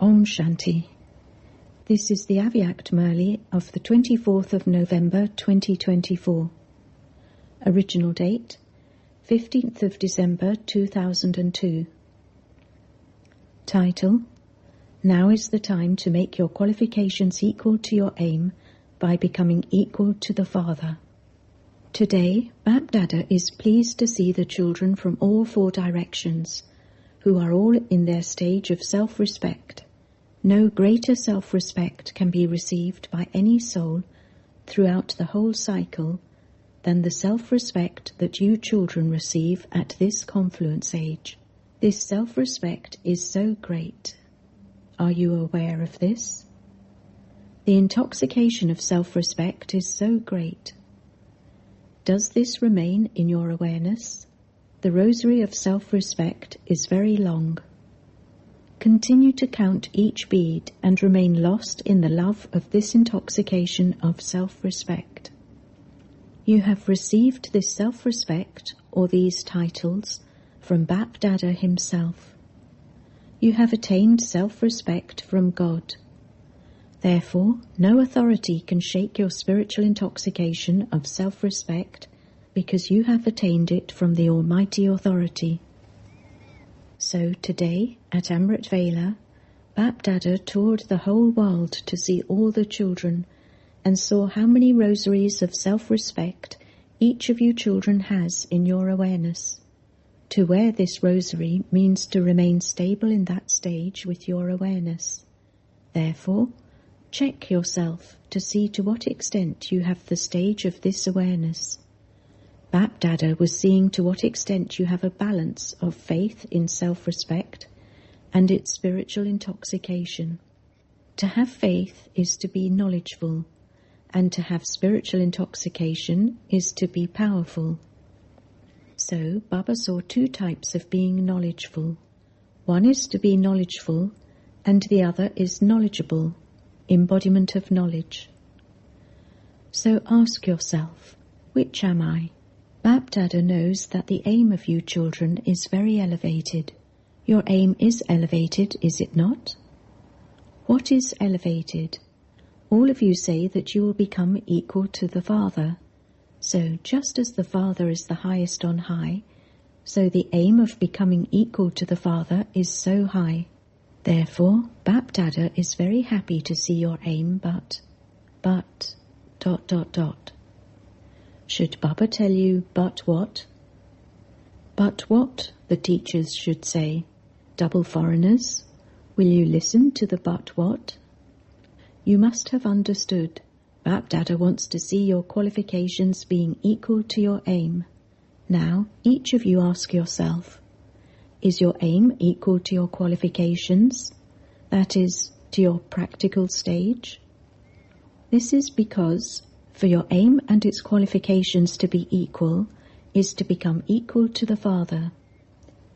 Om Shanti. This is the Avyakt Murli of the 24th of November 2024. Original date 15th of December 2002. Title: Now is the time to make your qualifications equal to your aim by becoming equal to the Father. Today, Bap-Dada is pleased to see the children from all four directions, who are all in their stage of self-respect. No greater self-respect can be received by any soul throughout the whole cycle than the self-respect that you children receive at this confluence age. This self-respect is so great. Are you aware of this? The intoxication of self-respect is so great. Does this remain in your awareness? The rosary of self-respect is very long. Continue to count each bead and remain lost in the love of this intoxication of self-respect. You have received this self-respect or these titles from Bap-Dada himself. You have attained self-respect from God. Therefore, no authority can shake your spiritual intoxication of self-respect because you have attained it from the Almighty Authority. So today, at Amrit Vela, Bap-Dada toured the whole world to see all the children and saw how many rosaries of self-respect each of you children has in your awareness. To wear this rosary means to remain stable in that stage with your awareness. Therefore, check yourself to see to what extent you have the stage of this awareness. Bap-Dada was seeing to what extent you have a balance of faith in self-respect and its spiritual intoxication. To have faith is to be knowledgeful, and to have spiritual intoxication is to be powerful. So, Baba saw two types of being knowledgeful. One is to be knowledgeful, and the other is knowledgeable, embodiment of knowledge. So ask yourself, which am I? Bap-Dada knows that the aim of you children is very elevated. Your aim is elevated, is it not? What is elevated? All of you say that you will become equal to the Father. So just as the Father is the highest on high, so the aim of becoming equal to the Father is so high. Therefore, Bap-Dada is very happy to see your aim, but... Should Baba tell you, but what? But what, the teachers should say. Double foreigners, will you listen to the but what? You must have understood. Bap-Dada wants to see your qualifications being equal to your aim. Now, each of you ask yourself, is your aim equal to your qualifications? That is, to your practical stage? This is because, for your aim and its qualifications to be equal, is to become equal to the Father.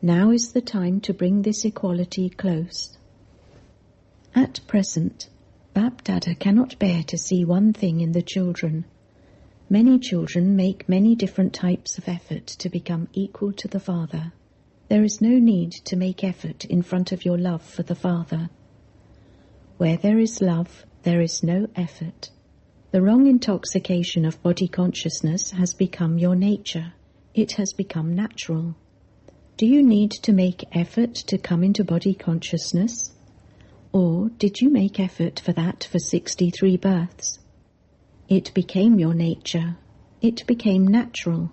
Now is the time to bring this equality close. At present, Bap-Dada cannot bear to see one thing in the children. Many children make many different types of effort to become equal to the Father. There is no need to make effort in front of your love for the Father. Where there is love, there is no effort. The wrong intoxication of body consciousness has become your nature. It has become natural. Do you need to make effort to come into body consciousness? Or did you make effort for that for 63 births? It became your nature. It became natural.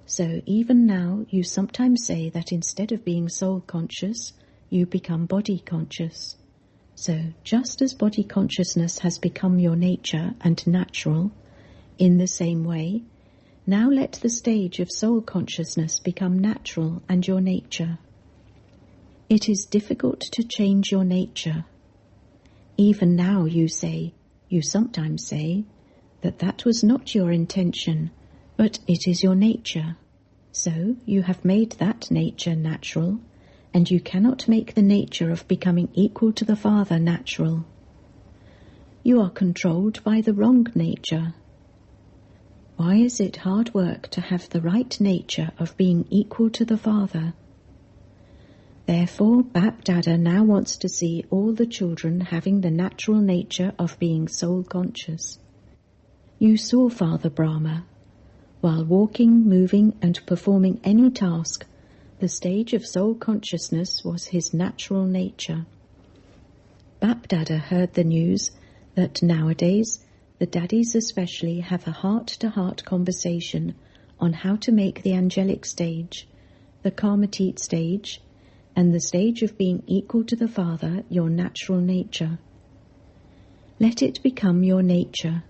So even now you sometimes say that instead of being soul conscious, you become body conscious. So just as body consciousness has become your nature and natural, in the same way, now let the stage of soul consciousness become natural and your nature. It is difficult to change your nature. Even now you sometimes say, that was not your intention, but it is your nature. So you have made that nature natural, and you cannot make the nature of becoming equal to the Father natural. You are controlled by the wrong nature. Why is it hard work to have the right nature of being equal to the Father? Therefore, Bap Dada now wants to see all the children having the natural nature of being soul-conscious. You saw Father Brahma. While walking, moving, and performing any task, the stage of soul consciousness was his natural nature. Bap Dada heard the news that nowadays the daddies especially have a heart-to-heart conversation on how to make the angelic stage, the Karmatit stage, and the stage of being equal to the Father, your natural nature. Let it become your nature.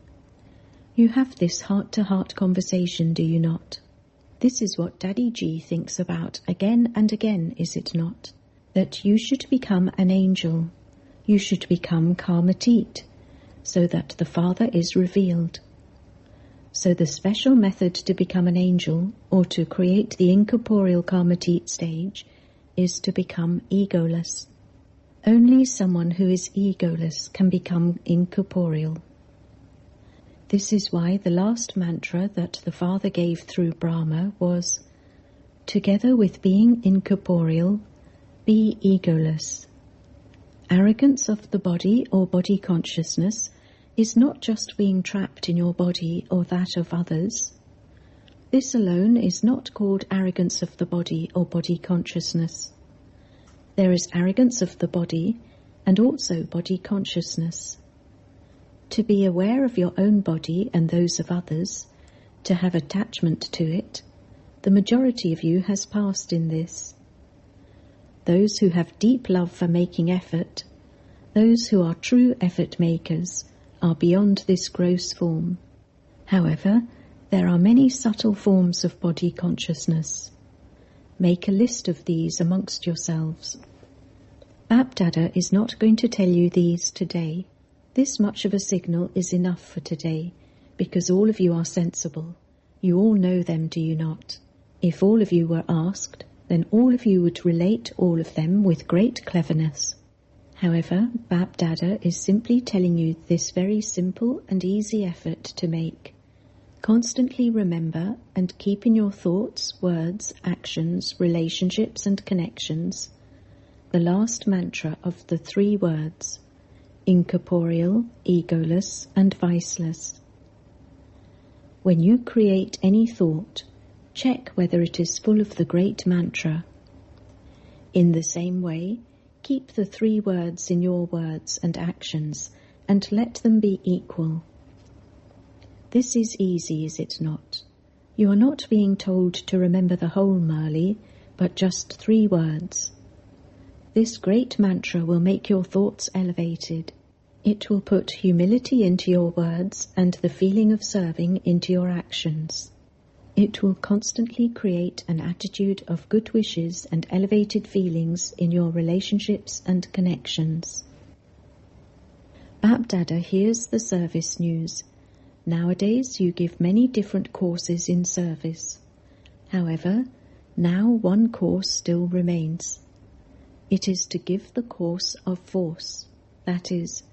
You have this heart-to-heart conversation, do you not? This is what Daddy G thinks about again and again, is it not? That you should become an angel. You should become Karmatit, so that the Father is revealed. So the special method to become an angel, or to create the incorporeal Karmatit stage, is to become egoless. Only someone who is egoless can become incorporeal. This is why the last mantra that the Father gave through Brahma was, together with being incorporeal, be egoless. Arrogance of the body or body consciousness is not just being trapped in your body or that of others. This alone is not called arrogance of the body or body consciousness. There is arrogance of the body and also body consciousness. To be aware of your own body and those of others, to have attachment to it, the majority of you has passed in this. Those who have deep love for making effort, those who are true effort makers, are beyond this gross form. However, there are many subtle forms of body consciousness. Make a list of these amongst yourselves. Bap Dada is not going to tell you these today. This much of a signal is enough for today, because all of you are sensible. You all know them, do you not? If all of you were asked, then all of you would relate all of them with great cleverness. However, Bap Dada is simply telling you this very simple and easy effort to make. Constantly remember and keep in your thoughts, words, actions, relationships and connections the last mantra of the 3 words, incorporeal, egoless and viceless. When you create any thought, check whether it is full of the great mantra. In the same way, keep the 3 words in your words and actions and let them be equal. This is easy, is it not? You are not being told to remember the whole Murli, but just 3 words. This great mantra will make your thoughts elevated. It will put humility into your words and the feeling of serving into your actions. It will constantly create an attitude of good wishes and elevated feelings in your relationships and connections. Bap Dada hears the service news. Nowadays you give many different courses in service. However, now one course still remains. It is to give the course of force, that is,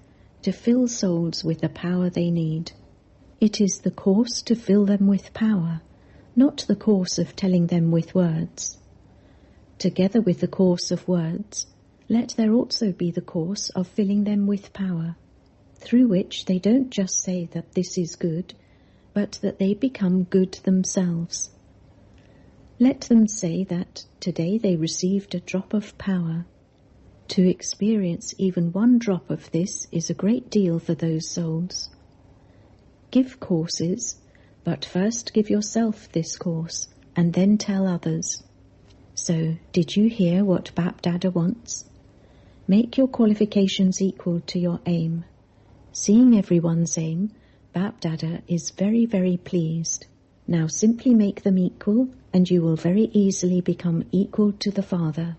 to fill souls with the power they need. It is the course to fill them with power, not the course of telling them with words. Together with the course of words, let there also be the course of filling them with power, through which they don't just say that this is good, but that they become good themselves. Let them say that today they received a drop of power. To experience even one drop of this is a great deal for those souls. Give courses, but first give yourself this course, and then tell others. So, did you hear what Bap Dada wants? Make your qualifications equal to your aim. Seeing everyone's aim, Bap Dada is very, very pleased. Now simply make them equal, and you will very easily become equal to the Father.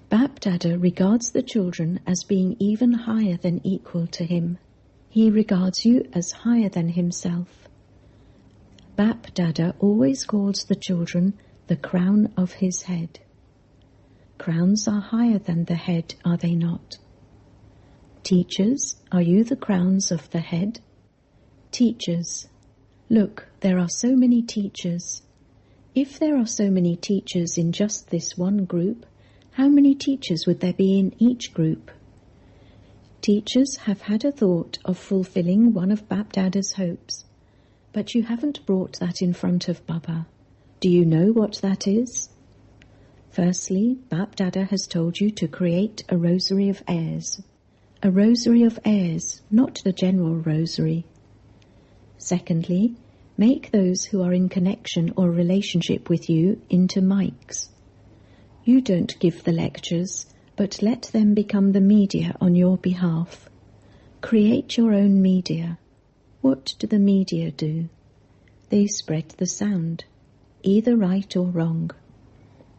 Bap Dada regards the children as being even higher than equal to him. He regards you as higher than himself. Bap Dada always calls the children the crown of his head. Crowns are higher than the head, are they not? Teachers, are you the crowns of the head? Teachers, look, there are so many teachers. If there are so many teachers in just this one group, How many teachers would there be in each group? Teachers have had a thought of fulfilling one of Bapdada's hopes, but you haven't brought that in front of Baba. Do you know what that is? Firstly, Bapdada has told you to create a rosary of heirs. A rosary of heirs, not the general rosary. Secondly, make those who are in connection or relationship with you into mics. You don't give the lectures, but let them become the media on your behalf. Create your own media. What do the media do? They spread the sound, either right or wrong.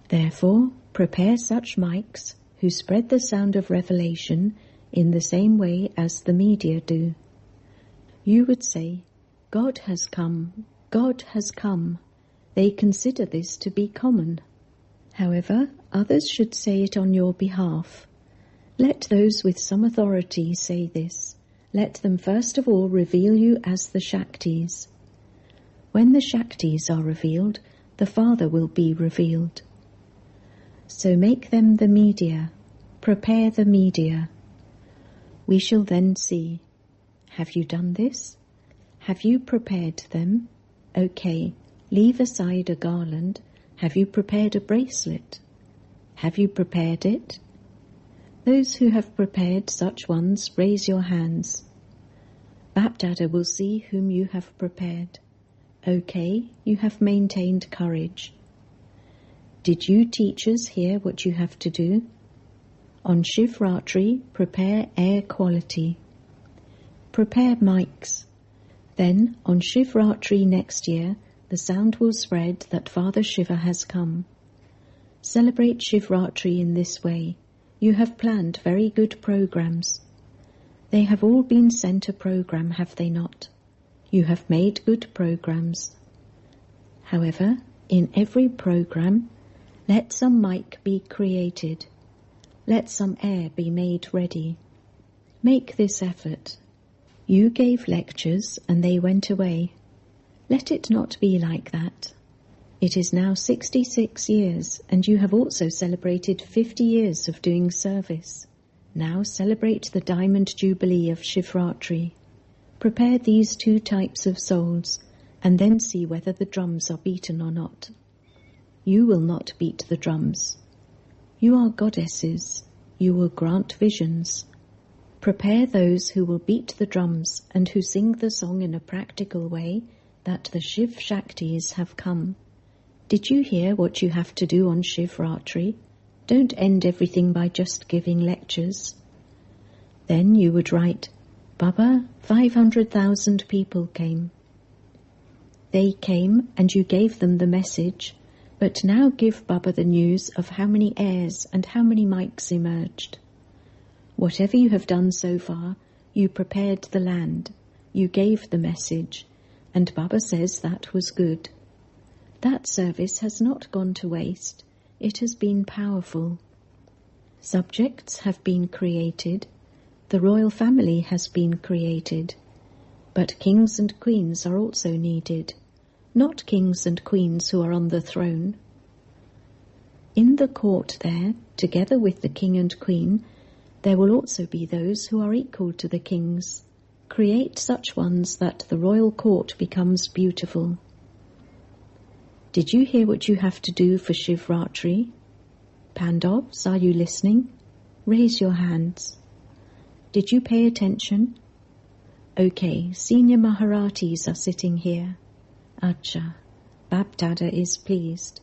Therefore, prepare such mics who spread the sound of revelation in the same way as the media do. You would say, God has come, God has come. They consider this to be common. However, others should say it on your behalf. Let those with some authority say this. Let them first of all reveal you as the Shaktis. When the Shaktis are revealed, the Father will be revealed. So make them the media. Prepare the media. We shall then see. Have you done this? Have you prepared them? Okay, leave aside a garland. Have you prepared a bracelet? Have you prepared it? Those who have prepared such ones, raise your hands. Bapdada will see whom you have prepared. Okay, you have maintained courage. Did you teachers hear what you have to do? On Shivratri, prepare air quality. Prepare mics. Then, on Shivratri next year, the sound will spread that Father Shiva has come. Celebrate Shivratri in this way. You have planned very good programs. They have all been sent a program, have they not? You have made good programs. However, in every program, let some mic be created. Let some air be made ready. Make this effort. You gave lectures and they went away. Let it not be like that. It is now 66 years and you have also celebrated 50 years of doing service. Now celebrate the Diamond Jubilee of Shivratri. Prepare these two types of souls and then see whether the drums are beaten or not. You will not beat the drums. You are goddesses. You will grant visions. Prepare those who will beat the drums and who sing the song in a practical way that the Shiv Shaktis have come. Did you hear what you have to do on Shivratri? Don't end everything by just giving lectures. Then you would write, Baba, 500,000 people came. They came and you gave them the message, but now give Baba the news of how many airs and how many mics emerged. Whatever you have done so far, you prepared the land, you gave the message, and Baba says that was good. That service has not gone to waste, it has been powerful. Subjects have been created, the royal family has been created, but kings and queens are also needed, not kings and queens who are on the throne. In the court there, together with the king and queen, there will also be those who are equal to the kings. Create such ones that the royal court becomes beautiful. Did you hear what you have to do for Shivratri? Pandavs, are you listening? Raise your hands. Did you pay attention? Okay, senior Maharatis are sitting here. Acha, Bapdada is pleased.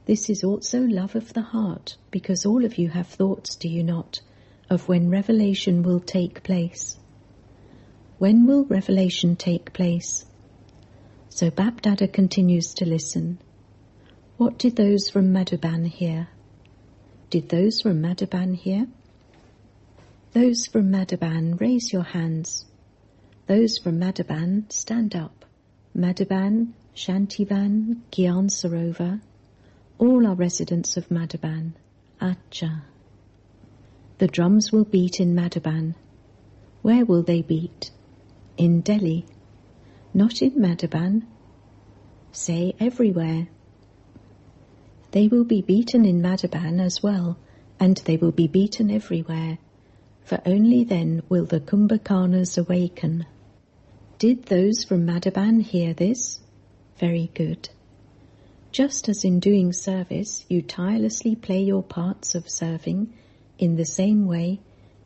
This is also love of the heart, because all of you have thoughts, do you not, of when revelation will take place. When will revelation take place? So Bapdada continues to listen. What did those from Madhuban hear? Did those from Madhuban hear? Those from Madhuban, raise your hands. Those from Madhuban, stand up. Madhuban, Shantivan, Gyan Sarovar, all are residents of Madhuban. Acha. The drums will beat in Madhuban. Where will they beat? In Delhi. Not in Madhuban. Say everywhere. They will be beaten in Madhuban as well, and they will be beaten everywhere, for only then will the Kumbhakarnas awaken. Did those from Madhaban hear this? Very good. Just as in doing service you tirelessly play your parts of serving, in the same way,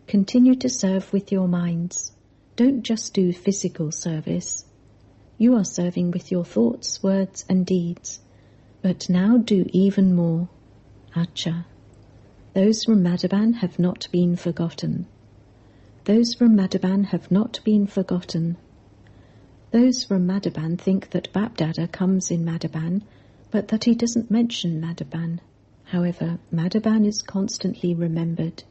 continue to serve with your minds. Don't just do physical service. You are serving with your thoughts, words and deeds, but now do even more. Acha. Those from Madhaban have not been forgotten. Those from Madhaban have not been forgotten. Those from Madhaban think that Bapdada comes in Madhaban, but that he doesn't mention Madhaban. However, Madhaban is constantly remembered.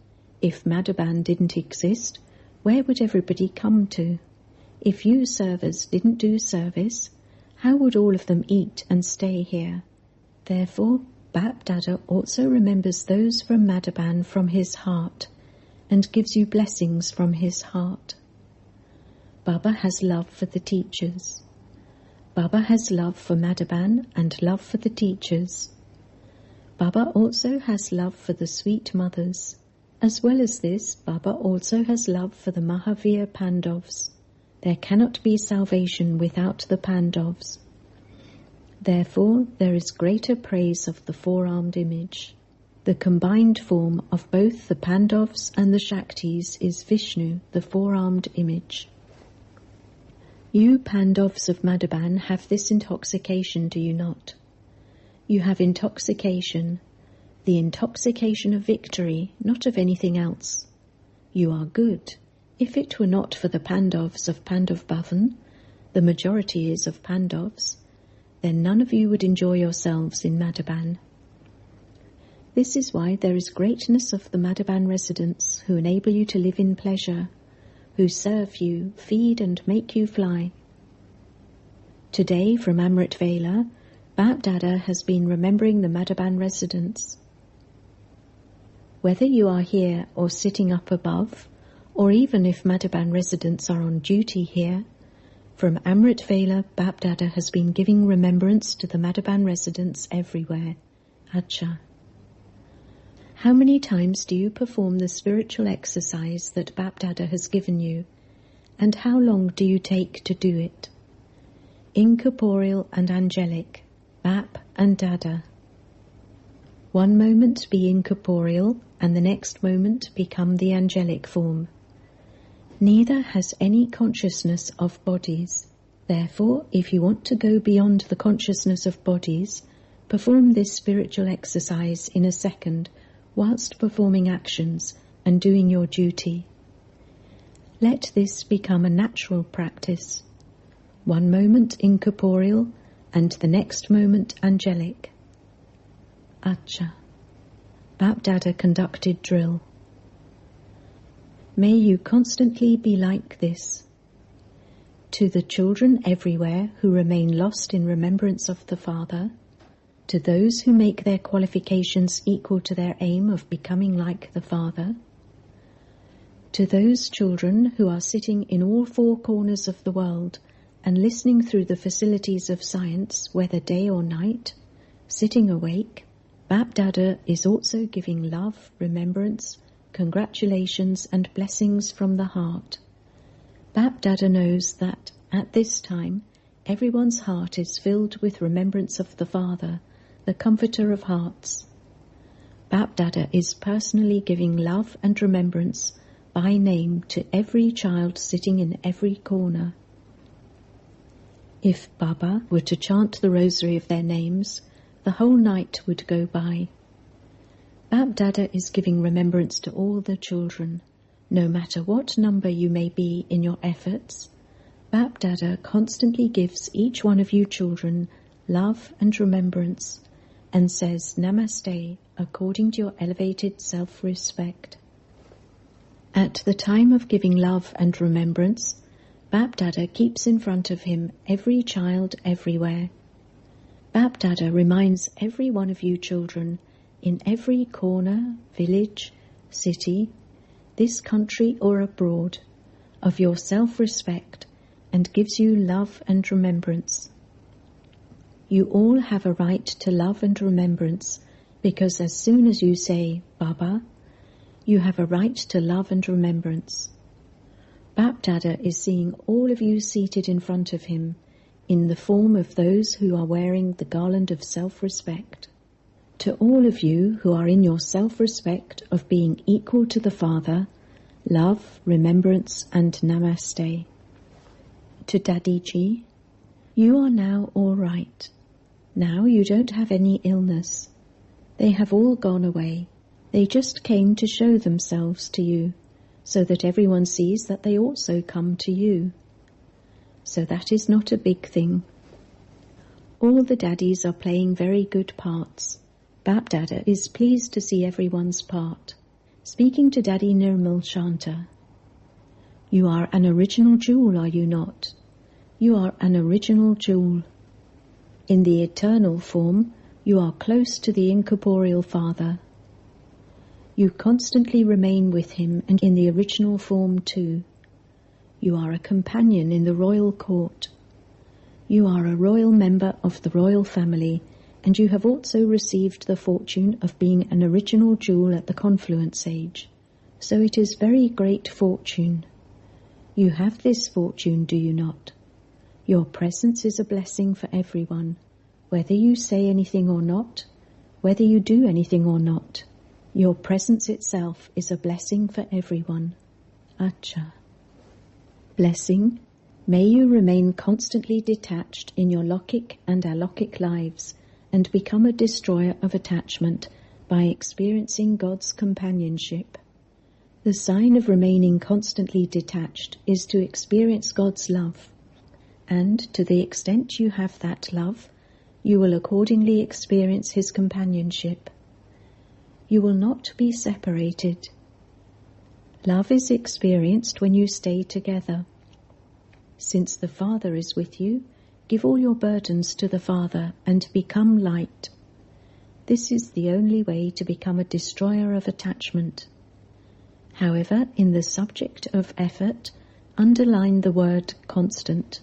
If Madhaban didn't exist, where would everybody come to? If you servers didn't do service, how would all of them eat and stay here? Therefore, Bapdada also remembers those from Madhaban from his heart, and gives you blessings from his heart. Baba has love for the teachers. Baba has love for Madhaban and love for the teachers. Baba also has love for the sweet mothers. As well as this, Baba also has love for the Mahavir Pandavas. There cannot be salvation without the Pandavas. Therefore, there is greater praise of the four-armed image. The combined form of both the Pandavas and the Shaktis is Vishnu, the four-armed image. You Pandavas of Madhaban have this intoxication, do you not? You have intoxication, the intoxication of victory, not of anything else. You are good. If it were not for the Pandavas of Pandav Bhavan, the majority is of Pandavas, then none of you would enjoy yourselves in Madhaban. This is why there is greatness of the Madhaban residents who enable you to live in pleasure, who serve you, feed and make you fly. Today from Amrit Vela, Bapdada has been remembering the Madhaban residents. Whether you are here or sitting up above, or even if Madhaban residents are on duty here, from Amrit Vela, Bapdada has been giving remembrance to the Madhaban residents everywhere. Acha. How many times do you perform the spiritual exercise that Bapdada has given you, and how long do you take to do it? Incorporeal and angelic, Bap and Dada. One moment be incorporeal, and the next moment become the angelic form. Neither has any consciousness of bodies. Therefore, if you want to go beyond the consciousness of bodies, perform this spiritual exercise in a second, whilst performing actions and doing your duty. Let this become a natural practice. One moment incorporeal, and the next moment angelic. Acha. Bapdada conducted drill. May you constantly be like this. To the children everywhere who remain lost in remembrance of the Father, to those who make their qualifications equal to their aim of becoming like the Father, to those children who are sitting in all four corners of the world and listening through the facilities of science, whether day or night, sitting awake, Bapdada is also giving love, remembrance, congratulations and blessings from the heart. Bapdada knows that, at this time, everyone's heart is filled with remembrance of the Father, the Comforter of hearts. Bapdada is personally giving love and remembrance by name to every child sitting in every corner. If Baba were to chant the rosary of their names, the whole night would go by. Bapdada is giving remembrance to all the children. No matter what number you may be in your efforts, Bapdada constantly gives each one of you children love and remembrance, and says Namaste according to your elevated self-respect. At the time of giving love and remembrance, Bapdada keeps in front of him every child everywhere. Bapdada reminds every one of you children in every corner, village, city, this country or abroad, of your self-respect, and gives you love and remembrance. You all have a right to love and remembrance, because as soon as you say Baba, You have a right to love and remembrance. Bap Dada is seeing all of you seated in front of him in the form of those who are wearing the garland of self-respect. To all of you who are in your self-respect of being equal to the Father, love, remembrance and namaste. To Dadiji, you are now all right. Now you don't have any illness. They have all gone away. They just came to show themselves to you, so that everyone sees that they also come to you. So that is not a big thing. All the daddies are playing very good parts. Bap Dada is pleased to see everyone's part. Speaking to Daddy Nirmal Shanta. You are an original jewel, are you not? You are an original jewel. In the eternal form, you are close to the incorporeal Father. You constantly remain with him and in the original form too. You are a companion in the royal court. You are a royal member of the royal family, and you have also received the fortune of being an original jewel at the confluence age. So it is very great fortune. You have this fortune, do you not? Your presence is a blessing for everyone, whether you say anything or not, whether you do anything or not. Your presence itself is a blessing for everyone. Acha. Blessing, may you remain constantly detached in your Lokik and Alokik lives and become a destroyer of attachment by experiencing God's companionship. The sign of remaining constantly detached is to experience God's love, and to the extent you have that love, you will accordingly experience his companionship. You will not be separated. Love is experienced when you stay together. Since the Father is with you, give all your burdens to the Father and become light. This is the only way to become a destroyer of attachment. However, in the subject of effort, underline the word constant.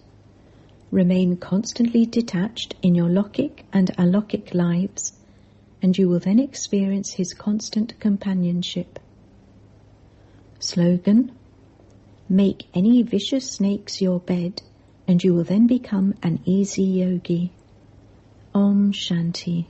Remain constantly detached in your Lokik and Alokik lives, and you will then experience his constant companionship. Slogan: make any vicious snakes your bed, and you will then become an easy yogi. Om Shanti.